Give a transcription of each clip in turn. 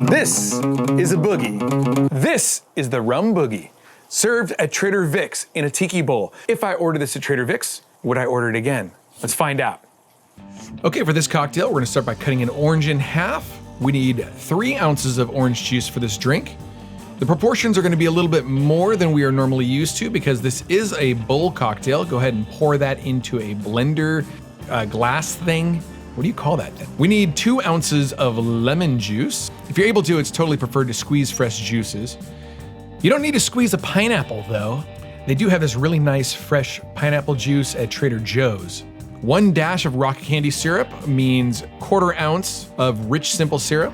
This is a boogie. This is the Rum Boogie, served at Trader Vic's in a tiki bowl. If I order this at Trader Vic's, would I order it again? Let's find out. Okay, for this cocktail, we're gonna start by cutting an orange in half. We need 3 ounces of orange juice for this drink. The proportions are gonna be a little bit more than we are normally used to because this is a bowl cocktail. Go ahead and pour that into a blender glass thing. What do you call that then? We need 2 ounces of lemon juice. If you're able to, it's totally preferred to squeeze fresh juices. You don't need to squeeze a pineapple though. They do have this really nice fresh pineapple juice at Trader Joe's. 1 dash of rock candy syrup means 1/4 ounce of rich simple syrup.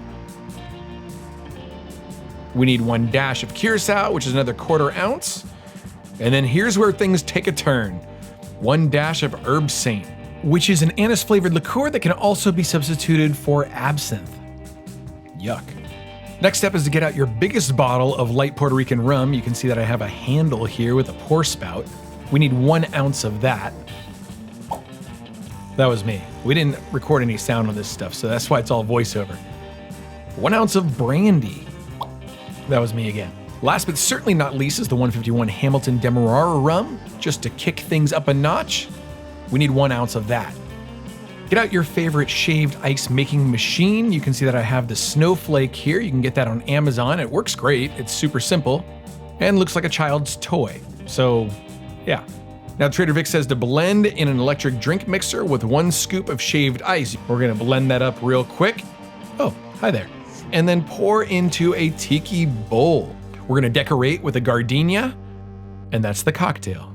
We need 1 dash of curacao, which is another 1/4 ounce. And then here's where things take a turn. 1 dash of Herbsaint, which is an anise flavored liqueur that can also be substituted for absinthe. Yuck. Next step is to get out your biggest bottle of light Puerto Rican rum. You can see that I have a handle here with a pour spout. We need 1 ounce of that. That was me. We didn't record any sound on this stuff, so that's why it's all voiceover. 1 ounce of brandy. That was me again. Last but certainly not least is the 151 Hamilton Demerara rum. Just to kick things up a notch, we need 1 ounce of that. Get out your favorite shaved ice making machine. You can see that I have the Snowflake here. You can get that on Amazon. It works great. It's super simple and looks like a child's toy. So yeah. Now Trader Vic says to blend in an electric drink mixer with 1 scoop of shaved ice. We're gonna blend that up real quick. Oh, hi there. And then pour into a tiki bowl. We're gonna decorate with a gardenia, and that's the cocktail.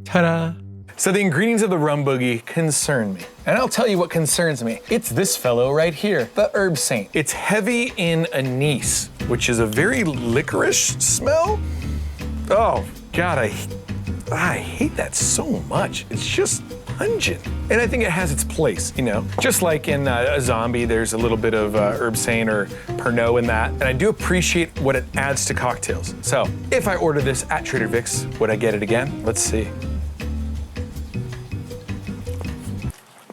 Ta-da! So the ingredients of the Rum Boogie concern me. And I'll tell you what concerns me. It's this fellow right here, the Herbsaint. It's heavy in anise, which is a very licorice smell. Oh, God, I hate that so much. It's just pungent. And I think it has its place, you know? Just like in a zombie, there's a little bit of Herbsaint or Pernod in that. And I do appreciate what it adds to cocktails. So if I order this at Trader Vic's, would I get it again? Let's see.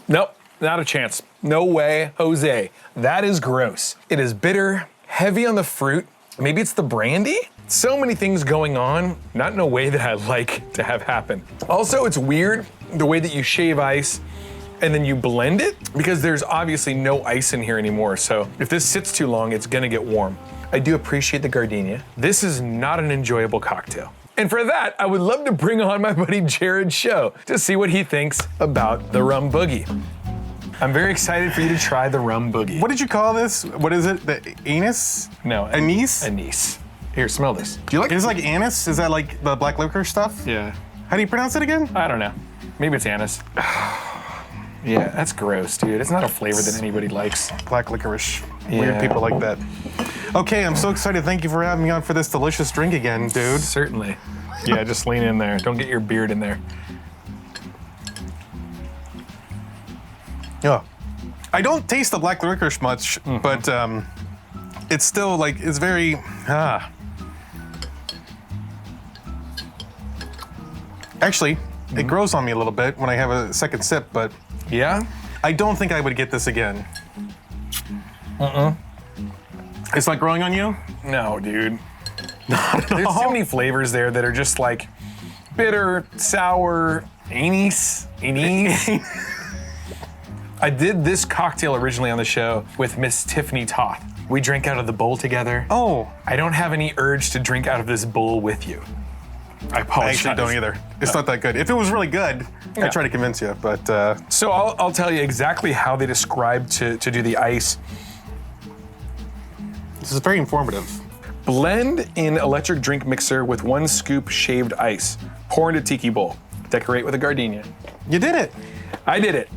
Nope, not a chance. No way, Jose. That is gross. It is bitter, heavy on the fruit. Maybe it's the brandy? So many things going on, not in a way that I like to have happen. Also, it's weird the way that you shave ice and then you blend it because there's obviously no ice in here anymore. So if this sits too long, it's gonna get warm. I do appreciate the gardenia. This is not an enjoyable cocktail. And for that, I would love to bring on my buddy Jared's show to see what he thinks about the Rum Boogie. I'm very excited for you to try the Rum Boogie. What did you call this? What is it? The anise? No. Anise? Anise. Here, smell this. Do you like it? Is like anise? Is that like the black licorice stuff? Yeah. How do you pronounce it again? I don't know. Maybe it's anise. Yeah, that's gross, dude. It's not a flavor that anybody likes. Black licorice. Yeah. Weird people like that. Okay, I'm so excited. Thank you for having me on for this delicious drink again, dude. Certainly. Yeah, just lean in there. Don't get your beard in there. Yeah. I don't taste the black licorice much, but it's still like, it's very, Actually, it grows on me a little bit when I have a second sip, but yeah, I don't think I would get this again. It's not growing on you? No, dude. There's so many flavors there that are just like bitter, sour, anise. I did this cocktail originally on the show with Miss Tiffany Toth. We drank out of the bowl together. Oh. I don't have any urge to drink out of this bowl with you. I apologize. I actually don't either. It's not that good. If it was really good, I'd try to convince you, but. So I'll tell you exactly how they describe to do the ice. This is very informative. Blend in electric drink mixer with 1 scoop shaved ice. Pour into tiki bowl. Decorate with a gardenia. You did it. I did it.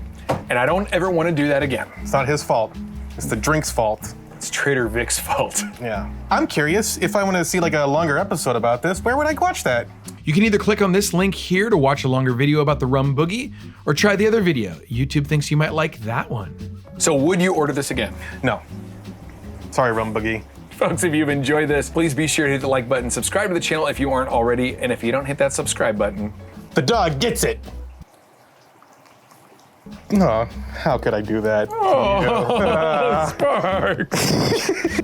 And I don't ever want to do that again. It's not his fault. It's the drink's fault. It's Trader Vic's fault. Yeah. I'm curious, if I want to see like a longer episode about this, where would I watch that? You can either click on this link here to watch a longer video about the Rum Boogie, or try the other video. YouTube thinks you might like that one. So would you order this again? No. Sorry, Rum Boogie. Folks, if you've enjoyed this, please be sure to hit the like button, subscribe to the channel if you aren't already, and if you don't hit that subscribe button, the dog gets it. Oh, how could I do that? Oh, Sparks.